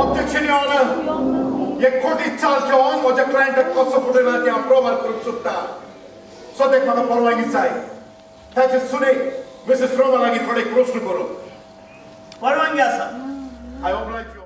Objection, Your Honor. एक खोटी चाल घेऊन माझ्या क्लायंटाक कसो फुडेला ते अप्रूव्हल करूंक सोदता. सद्याक म्हाका परवानगी जाय. ताचे सुनेक मिसेस रोमा लागीं थोडे प्रश्न करूं. परवानगी आसा. I oblige you.